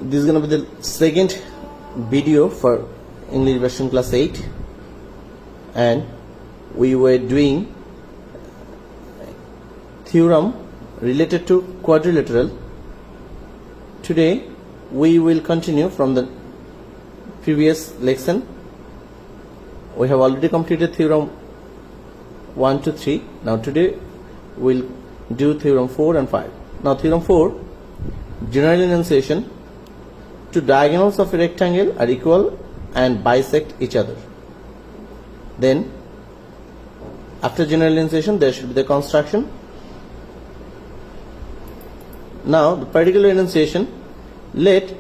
This is going to be the second video for English version class 8, and we were doing theorem related to quadrilateral. Today we will continue from the previous lesson. We have already completed theorem 1 to 3. Now today we'll do theorem 4 and 5. Now theorem 4, general enunciation: two diagonals of a rectangle are equal and bisect each other. Then after general enunciation there should be the construction. Now the particular enunciation: let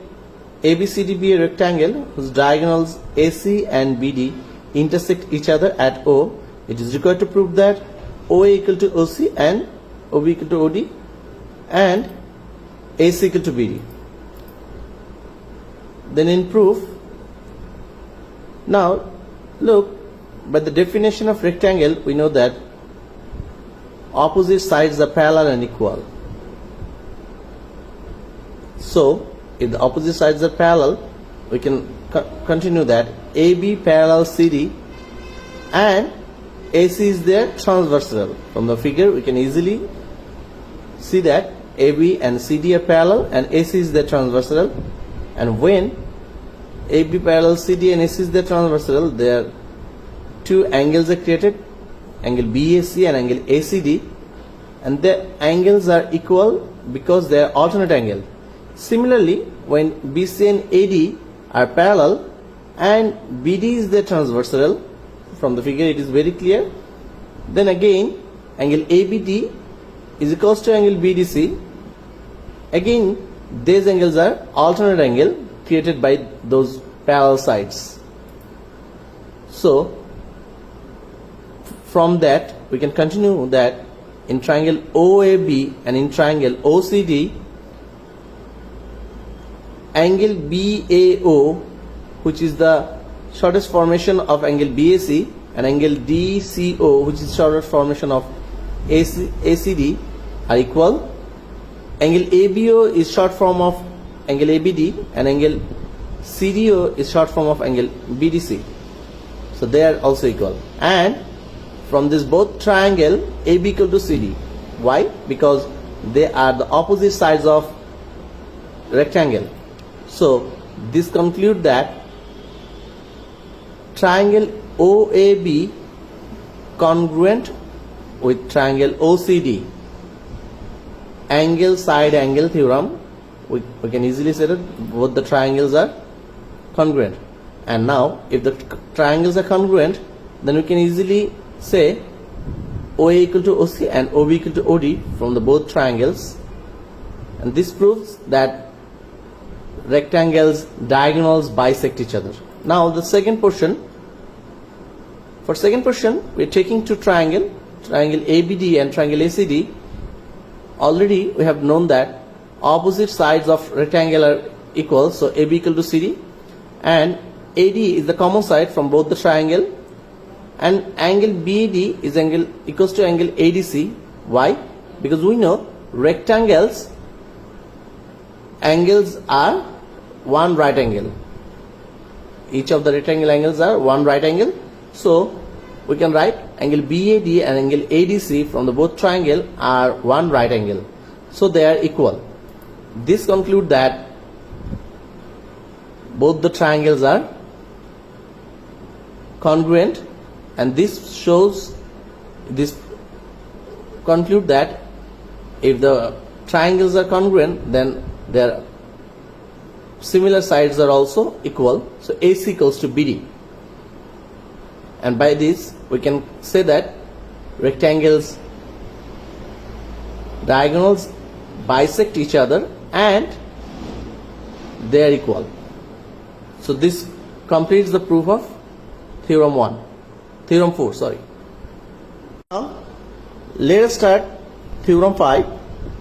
ABCD be a rectangle whose diagonals AC and BD intersect each other at O. It is required to prove that OA equal to OC and OB equal to OD and AC equal to BD. Then in proof, now look, by the definition of rectangle we know that opposite sides are parallel and equal. So if the opposite sides are parallel, we can continue that AB parallel CD and AC is their transversal. From the figure we can easily see that AB and CD are parallel and AC is their transversal, and when AB parallel CD and AC is their transversal, their two angles are created, angle BAC and angle ACD, and the angles are equal because they are alternate angle. Similarly, when BC and AD are parallel and BD is their transversal, from the figure it is very clear, then again angle ABD is equals to angle BDC. Again these angles are alternate angle created by those parallel sides. So from that we can continue that in triangle OAB and in triangle OCD, angle BAO, which is the shortest formation of angle BAC, and angle DCO, which is shortest formation of ACD, are equal. Angle ABO is short form of angle ABD and angle CDO is short form of angle BDC. So they are also equal. And from this both triangle AB equal to CD. Why? Because they are the opposite sides of rectangle. So this conclude that triangle OAB congruent with triangle OCD. Angle side angle theorem, we can easily say that both the triangles are congruent. And now if the triangles are congruent, then we can easily say OA equal to OC and OB equal to OD from the both triangles, and this proves that rectangles diagonals bisect each other. Now the second portion, for second portion we are taking two triangle ABD and triangle ACD. Already we have known that opposite sides of rectangle are equal, so AB equal to CD and AD is the common side from both the triangle, and angle BAD is angle equals to angle ADC. Why? Because we know rectangles angles are one right angle. Each of the rectangle angles are one right angle, so we can write angle BAD and angle ADC from the both triangle are one right angle, so they are equal. This conclude that both the triangles are congruent, and this conclude that if the triangles are congruent, then their similar sides are also equal, so AC equals to BD. And by this we can say that rectangles diagonals bisect each other and they are equal. So this completes the proof of theorem 4, sorry. Now let us start theorem 5,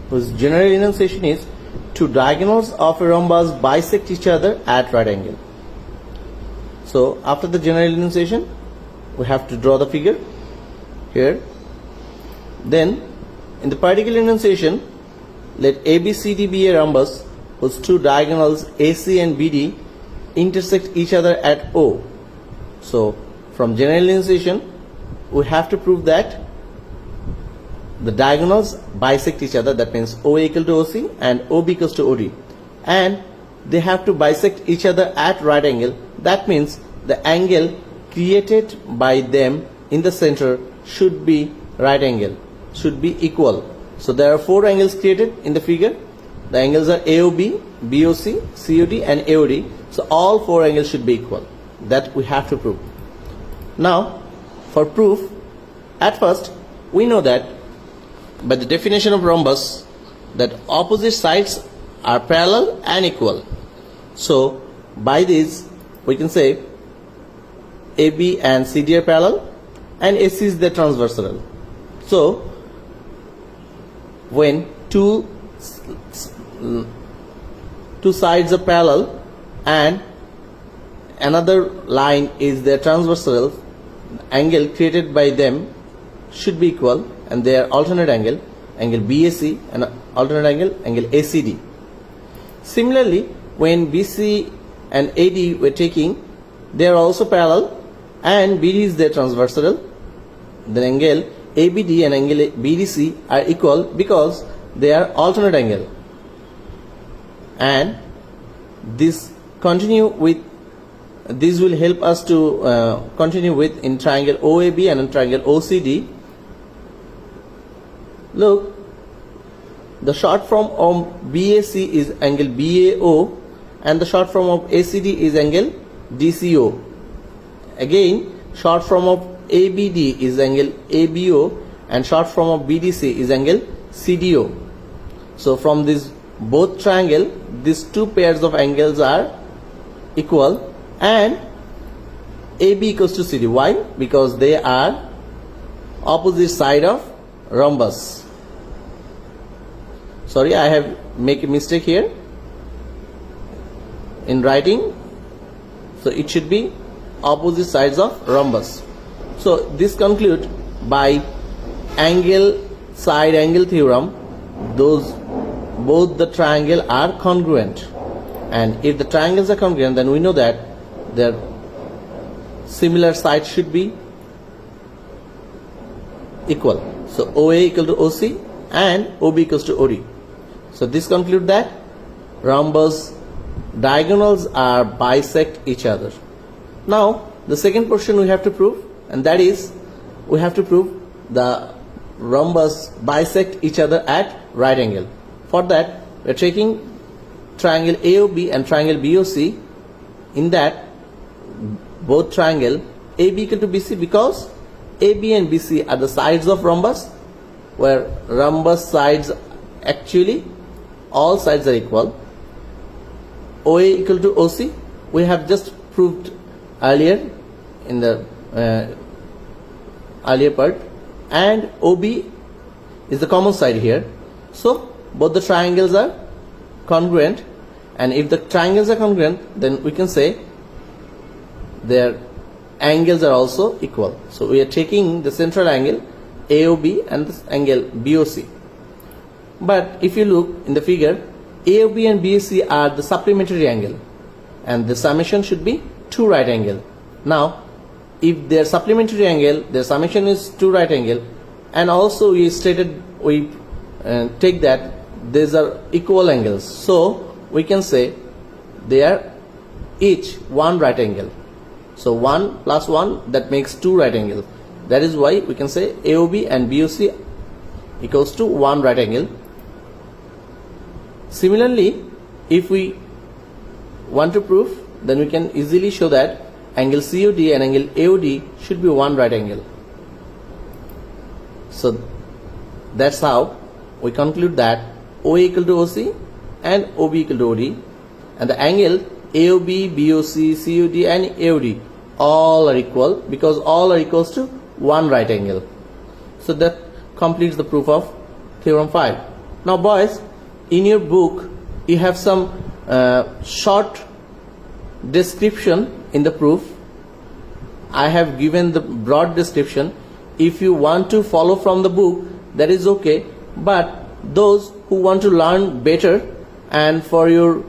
whose general enunciation is two diagonals of a rhombus bisect each other at right angle. So after the general enunciation we have to draw the figure here. Then in the particular enunciation, let ABCD be a rhombus whose two diagonals AC and BD intersect each other at O. So from generalization we have to prove that the diagonals bisect each other, that means OA equal to OC and OB equals to OD, and they have to bisect each other at right angle. That means the angle created by them in the center should be right angle, should be equal. So there are four angles created in the figure. The angles are AOB, BOC, COD and AOD. So all four angles should be equal. That we have to prove. Now for proof, at first we know that by the definition of rhombus that opposite sides are parallel and equal. So by this we can say AB and CD are parallel and AC is the transversal. So when two sides are parallel and another line is their transversal, angle created by them should be equal, and their alternate angle, angle BAC, and alternate angle ACD. Similarly, when BC and AD were taking, they are also parallel and BD is their transversal. The angle ABD and angle BDC are equal because they are alternate angle, and this will help us to continue with in triangle OAB and in triangle OCD. Look, the short form of BAC is angle BAO and the short form of ACD is angle DCO. Again, short form of ABD is angle ABO and short form of BDC is angle CDO. So from this both triangle, these two pairs of angles are equal and AB equals to CD. Why? Because they are opposite side of rhombus. Sorry, I have made a mistake here in writing. So it should be opposite sides of rhombus. So this conclude by angle side angle theorem, both the triangle are congruent, and if the triangles are congruent, then we know that their similar sides should be equal. So OA equal to OC and OB equals to OD. So this conclude that rhombus diagonals are bisect each other. Now the second portion we have to prove, and that is we have to prove the rhombus bisect each other at right angle. For that we are taking triangle AOB and triangle BOC. In that both triangle AB equal to BC because AB and BC are the sides of rhombus, where rhombus sides actually all sides are equal. OA equal to OC we have just proved earlier in the earlier part, and OB is the common side here. So both the triangles are congruent, and if the triangles are congruent, then we can say their angles are also equal. So we are taking the central angle AOB and this angle BOC. But if you look in the figure, AOB and BOC are the supplementary angle, and the summation should be 2 right angle. Now if their supplementary angle, their summation is 2 right angle, and also we take that these are equal angles, so we can say they are each 1 right angle. So 1 plus 1, that makes 2 right angles. That is why we can say AOB and BOC equals to 1 right angle. Similarly, if we want to prove, then we can easily show that angle COD and angle AOD should be 1 right angle. So that's how we conclude that OA equal to OC and OB equal to OD, and the angle AOB, BOC, COD and AOD all are equal because all are equals to 1 right angle. So that completes the proof of theorem 5. Now boys, in your book you have some short description in the proof. I have given the broad description. If you want to follow from the book, that is okay, but those who want to learn better, and for your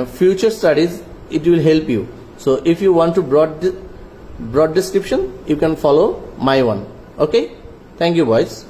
future studies it will help you. So if you want to broad description, you can follow my one. Okay, thank you boys.